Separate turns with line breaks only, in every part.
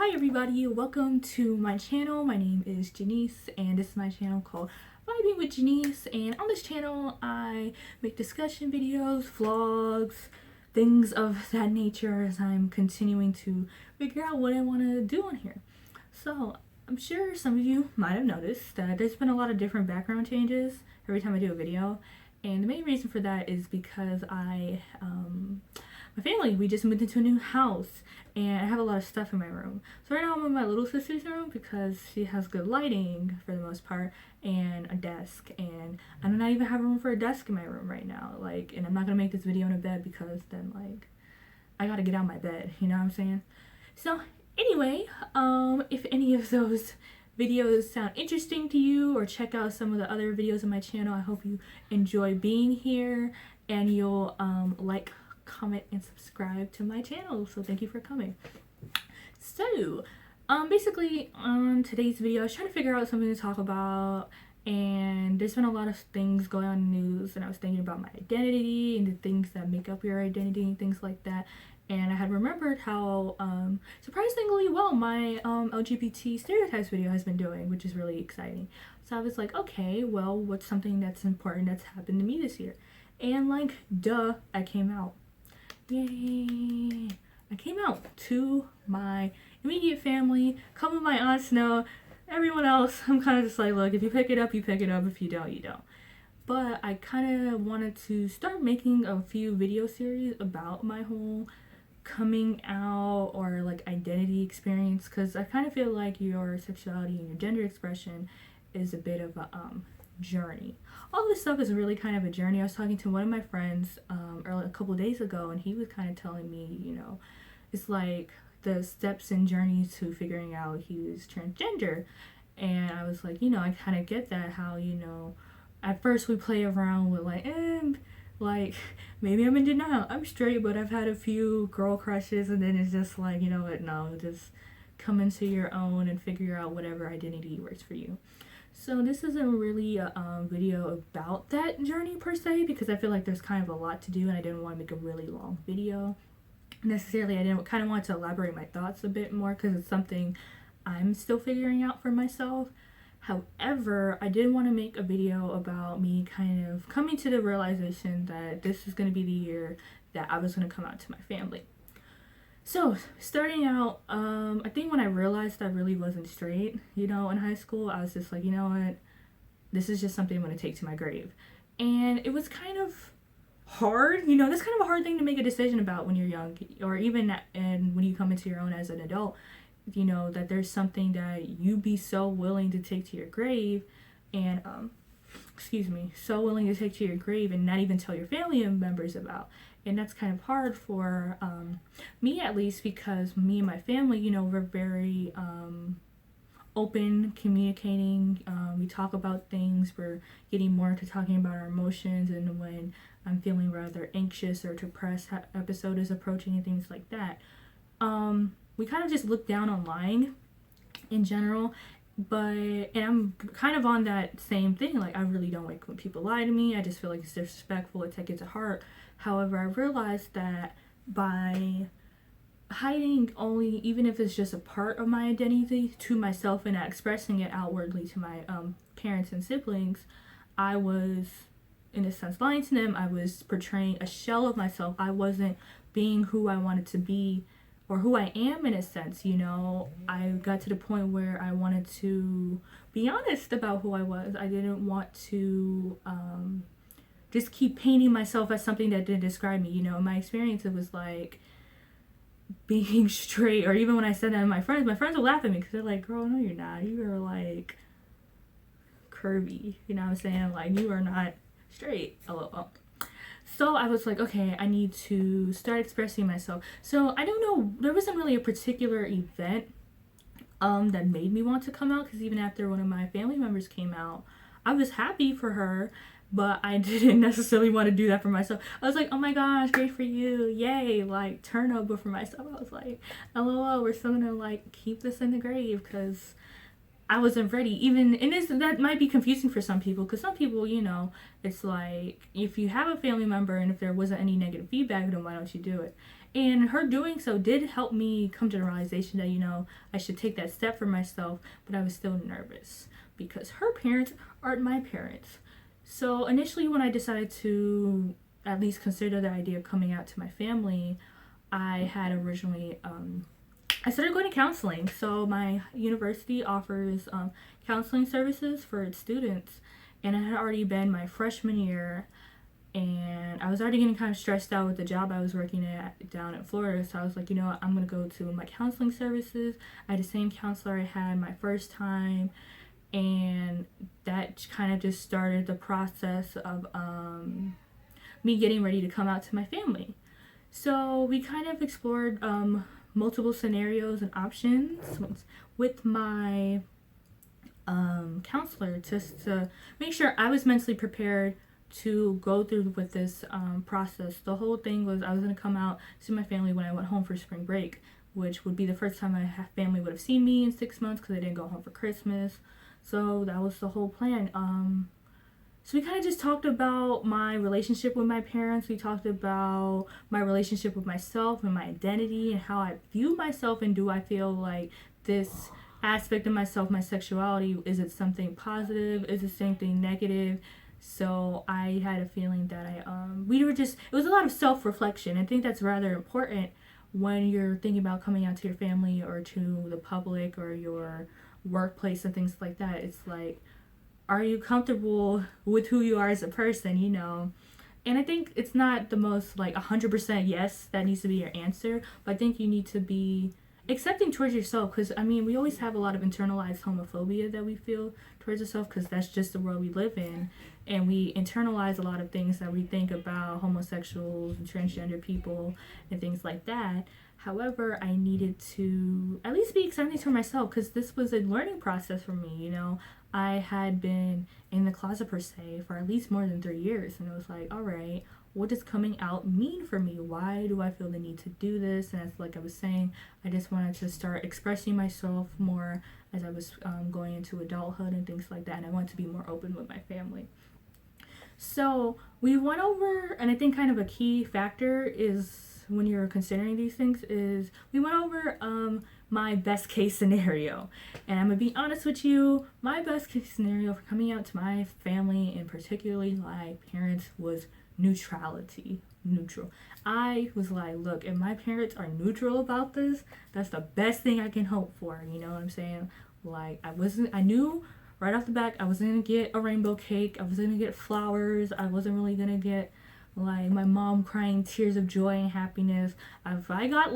Hi everybody, welcome to my channel. My name is Janice and this is my channel called Vibing with Janice, and on this channel I make discussion videos, vlogs, things of that nature as I'm continuing to figure out what I want to do on here. So I'm sure some of you might have noticed that there's been a lot of different background changes every time I do a video, and the main reason for that is because my family, we just moved into a new house and I have a lot of stuff in my room. So right now I'm in my little sister's room because she has good lighting for the most part and a desk, and I do not even have room for a desk in my room right now. And I'm not gonna make this video in a bed because then I gotta get out of my bed, you know what I'm saying? So anyway, if any of those videos sound interesting to you, or check out some of the other videos on my channel, I hope you enjoy being here and you'll comment and subscribe to my channel. So thank you for coming. So basically on today's video I was trying to figure out something to talk about, and there's been a lot of things going on in the news, and I was thinking about my identity and the things that make up your identity and things like that. And I had remembered how surprisingly well my LGBT stereotypes video has been doing, which is really exciting. So I was like, okay, well, what's something that's important that's happened to me this year? And duh, I came out. Yay! I came out to my immediate family. A couple of my aunts know. Everyone else, I'm kind of just like, look, if you pick it up, you pick it up. If you don't, you don't. But I kind of wanted to start making a few video series about my whole coming out or identity experience, because I kind of feel like your sexuality and your gender expression is a bit of a journey. All this stuff is really kind of a journey. I was talking to one of my friends a couple of days ago, and he was kind of telling me, it's like the steps and journeys to figuring out he was transgender. And I was like, I kind of get that, how at first we play around with maybe I'm in denial, I'm straight, but I've had a few girl crushes, and then it's just like, you know what, no, just come into your own and figure out whatever identity works for you. So this isn't really a video about that journey per se, because I feel like there's kind of a lot to do and I didn't want to make a really long video necessarily. I didn't kind of want to elaborate my thoughts a bit more because it's something I'm still figuring out for myself. However, I did want to make a video about me kind of coming to the realization that this is going to be the year that I was going to come out to my family. So starting out, I think when I realized I really wasn't straight, in high school, I was just like, you know what, this is just something I'm going to take to my grave. And it was kind of hard, that's kind of a hard thing to make a decision about when you're young, or even and when you come into your own as an adult, that there's something that you be so willing to take to your grave and, so willing to take to your grave and not even tell your family members about. And that's kind of hard for me, at least, because me and my family, we're very open, communicating. We talk about things. We're getting more into talking about our emotions, and when I'm feeling rather anxious or depressed, episode is approaching and things like that. We kind of just look down on lying in general. And I'm kind of on that same thing. I really don't like when people lie to me. I just feel like it's disrespectful. I take it to heart. However, I realized that by hiding only, even if it's just a part of my identity to myself and not expressing it outwardly to my parents and siblings, I was, in a sense, lying to them. I was portraying a shell of myself. I wasn't being who I wanted to be, or who I am in a sense. I got to the point where I wanted to be honest about who I was. I didn't want to just keep painting myself as something that didn't describe me. In my experience, it was like being straight, or even when I said that to my friends would laugh at me because they're like, girl, no, you're not. You are curvy. You know what I'm saying? You are not straight. LOL. So I was like, okay, I need to start expressing myself. So I don't know, there wasn't really a particular event that made me want to come out, because even after one of my family members came out, I was happy for her, but I didn't necessarily want to do that for myself. I was like, oh my gosh, great for you, yay, turn up. But for myself, I was like, LOL, we're still gonna keep this in the grave, because I wasn't ready. Even, and that might be confusing for some people, because some people, it's like, if you have a family member and if there wasn't any negative feedback, then why don't you do it? And her doing so did help me come to the realization that, I should take that step for myself, but I was still nervous because her parents aren't my parents. So initially, when I decided to at least consider the idea of coming out to my family, I had originally, I started going to counseling. So my university offers counseling services for its students, and it had already been my freshman year, and I was already getting kind of stressed out with the job I was working at down in Florida. So I was like, what, I'm gonna go to my counseling services. I had the same counselor I had my first time, and that kind of just started the process of me getting ready to come out to my family. So we kind of explored multiple scenarios and options with my counselor, just to make sure I was mentally prepared to go through with this process. The whole thing was I was going to come out to my family when I went home for spring break, which would be the first time my family would have seen me in 6 months because I didn't go home for Christmas. So that was the whole plan. So we kind of just talked about my relationship with my parents. We talked about my relationship with myself and my identity and how I view myself, and do I feel like this aspect of myself, my sexuality, is it something positive? Is it something negative? So I had a feeling that it was a lot of self-reflection. I think that's rather important when you're thinking about coming out to your family or to the public or your workplace and things like that. It's like, are you comfortable with who you are as a person, And I think it's not the most 100% yes that needs to be your answer, but I think you need to be accepting towards yourself, because we always have a lot of internalized homophobia that we feel towards ourselves, because that's just the world we live in, and we internalize a lot of things that we think about homosexuals and transgender people and things like that. However, I needed to at least be accepting to myself, because this was a learning process for me. I had been in the closet per se for at least more than 3 years, and it was like, all right, what does coming out mean for me? Why do I feel the need to do this? And as like I was saying, I just wanted to start expressing myself more as I was going into adulthood and things like that, and I wanted to be more open with my family. So we went over, and I think kind of a key factor is when you're considering these things is we went over my best case scenario. And I'm gonna be honest with you, my best case scenario for coming out to my family, and particularly my parents, was neutral. I was like, look, if my parents are neutral about this, that's the best thing I can hope for. You know what I'm saying? I knew right off the bat I wasn't gonna get a rainbow cake. I wasn't gonna get flowers. I wasn't really gonna get my mom crying tears of joy and happiness. If I got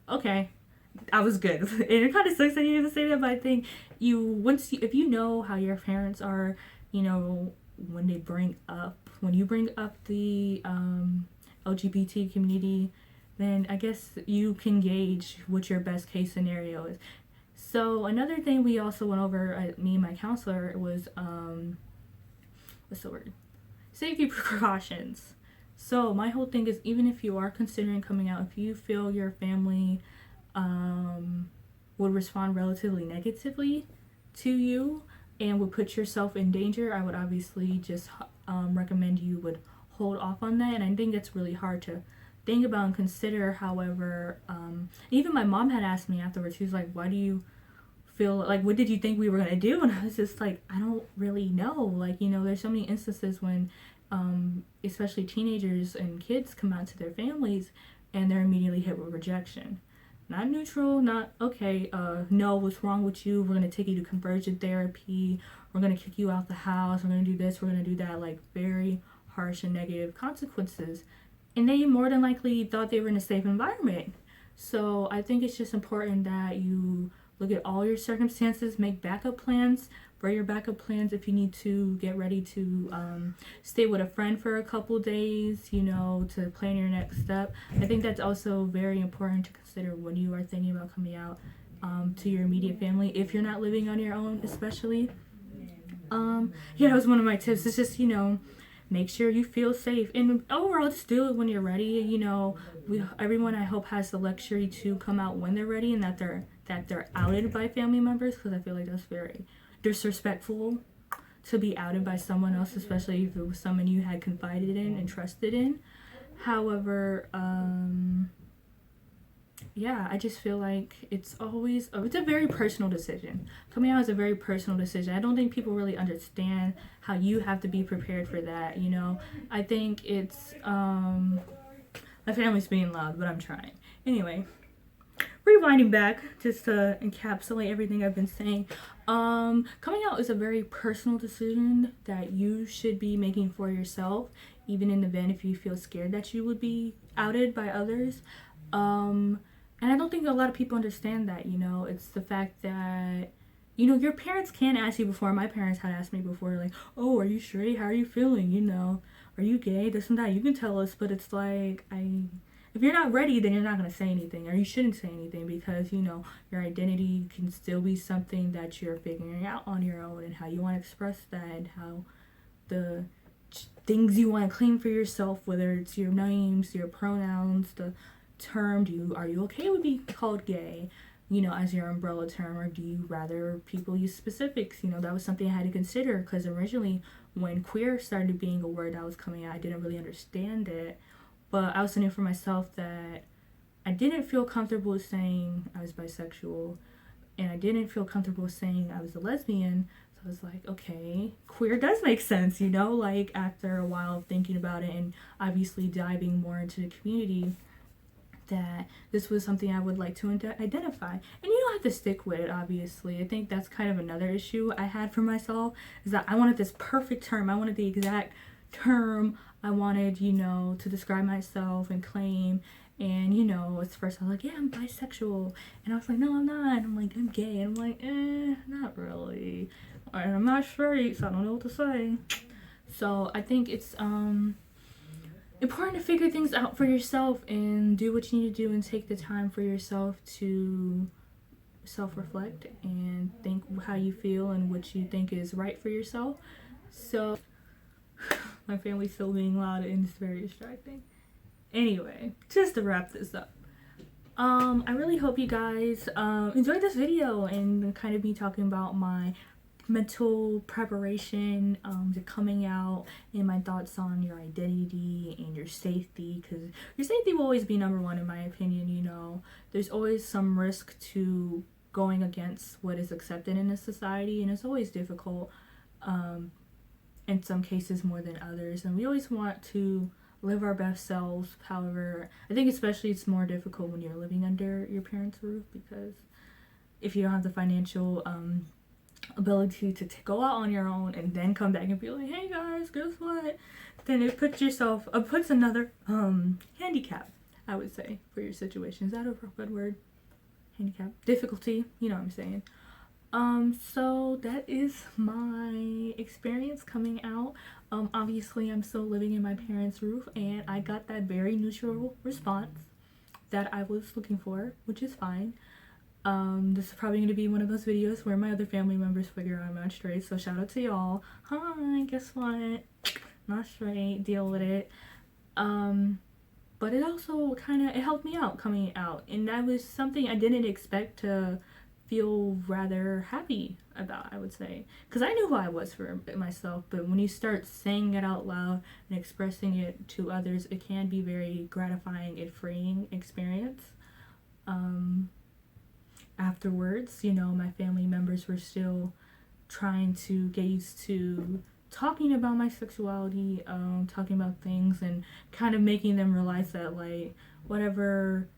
okay, I was good. And it kind of sucks that you have to say that, but I think if you know how your parents are, when you bring up the LGBT community, then I guess you can gauge what your best case scenario is. So another thing we also went over, me and my counselor, was what's the word? Safety precautions. So my whole thing is, even if you are considering coming out, if you feel your family would respond relatively negatively to you and would put yourself in danger, I would obviously just recommend you would hold off on that. And I think it's really hard to think about and consider. However, even my mom had asked me afterwards, she was like, why do you feel what did you think we were going to do? And I was just like, I don't really know. There's so many instances when especially teenagers and kids come out to their families and they're immediately hit with rejection. Not neutral, not, okay, no, what's wrong with you? We're going to take you to conversion therapy. We're going to kick you out the house. We're going to do this. We're going to do that. Very harsh and negative consequences. And they more than likely thought they were in a safe environment. So I think it's just important that you look at all your circumstances, make backup plans. For your backup plans, if you need to get ready to stay with a friend for a couple days, to plan your next step. I think that's also very important to consider when you are thinking about coming out to your immediate family, if you're not living on your own, especially. That was one of my tips. It's just, make sure you feel safe. And overall, just do it when you're ready. Everyone, I hope, has the luxury to come out when they're ready, and that they're outed by family members, because I feel like that's very disrespectful to be outed by someone else, especially if it was someone you had confided in and trusted in. However, yeah, I just feel like it's a very personal decision. Coming out is a very personal decision. I don't think people really understand how you have to be prepared for that, you know. I think it's my family's being loud, but I'm trying. Anyway, rewinding back just to encapsulate everything I've been saying. Coming out is a very personal decision that you should be making for yourself, even in the event if you feel scared that you would be outed by others. And I don't think a lot of people understand that, you know. It's the fact that, you know, your parents can ask you before. My parents had asked me before, like, oh, are you straight? How are you feeling? You know, are you gay? This and that. You can tell us, but it's like, if you're not ready, then you're not going to say anything, or you shouldn't say anything, because, you know, your identity can still be something that you're figuring out on your own, and how you want to express that, and how the things you want to claim for yourself, whether it's your names, your pronouns, the term, are you okay with being called gay, you know, as your umbrella term, or do you rather people use specifics? You know, that was something I had to consider, because originally when queer started being a word that was coming out, I didn't really understand it, but I was saying for myself that I didn't feel comfortable saying I was bisexual, and I didn't feel comfortable saying I was a lesbian. So I was like, okay, queer does make sense, you know, like after a while of thinking about it and obviously diving more into the community, that this was something I would like to identify. And you don't have to stick with it, obviously. I think that's kind of another issue I had for myself, is that I wanted this perfect term. I wanted the exact term I wanted, you know, to describe myself and claim. And, you know, at first I was like, yeah, I'm bisexual. And I was like, no, I'm not. I'm like, I'm gay. And I'm like, not really. And I'm not straight, so I don't know what to say. So I think it's important to figure things out for yourself and do what you need to do, and take the time for yourself to self-reflect and think how you feel and what you think is right for yourself. So my family's still being loud and it's very distracting. Anyway, just to wrap this up, I really hope you guys enjoyed this video and kind of me talking about my mental preparation to coming out, and my thoughts on your identity and your safety, because your safety will always be number one in my opinion. You know, there's always some risk to going against what is accepted in a society, and it's always difficult, in some cases more than others, and we always want to live our best selves. However, I think especially it's more difficult when you're living under your parents' roof, because if you don't have the financial ability to go out on your own and then come back and be like, hey guys, guess what, then it puts another handicap, I would say, for your situation. Is that a good word? Handicap, difficulty, you know what I'm saying. So that is my experience coming out. Obviously I'm still living in my parents' roof, and I got that very neutral response that I was looking for, which is fine. This is probably going to be one of those videos where my other family members figure out I'm not straight, so shout out to y'all. Hi, guess what? Not straight, deal with it. But it also it helped me out coming out, and that was something I didn't expect to feel rather happy about, I would say, because I knew who I was for myself, but when you start saying it out loud and expressing it to others, it can be very gratifying and freeing experience. Afterwards, you know, my family members were still trying to get used to talking about my sexuality, talking about things, and kind of making them realize that, like, whatever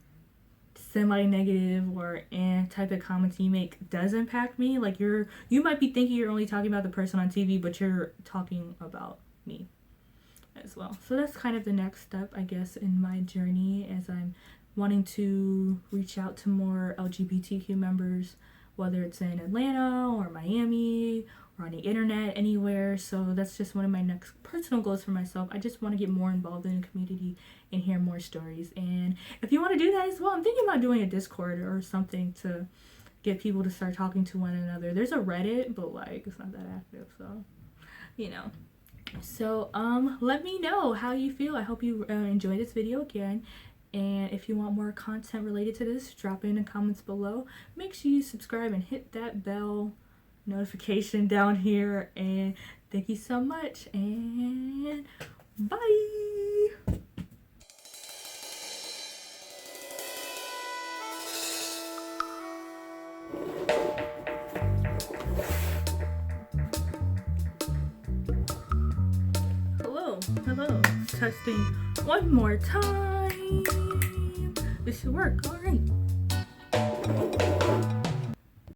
semi-negative or type of comments you make does impact me. Like, you might be thinking you're only talking about the person on TV, but you're talking about me as well. So that's kind of the next step, I guess, in my journey, as I'm wanting to reach out to more LGBTQ members, whether it's in Atlanta or Miami or on the internet, anywhere. So that's just one of my next personal goals for myself. I just want to get more involved in the community and hear more stories. And if you want to do that as well, I'm thinking about doing a Discord or something to get people to start talking to one another. There's a Reddit, but like it's not that active, so you know. So let me know how you feel. I hope you enjoyed this video again. And if you want more content related to this, drop it in the comments below. Make sure you subscribe and hit that bell notification down here. And thank you so much. And bye. Hello. Testing one more time. This should work. All right.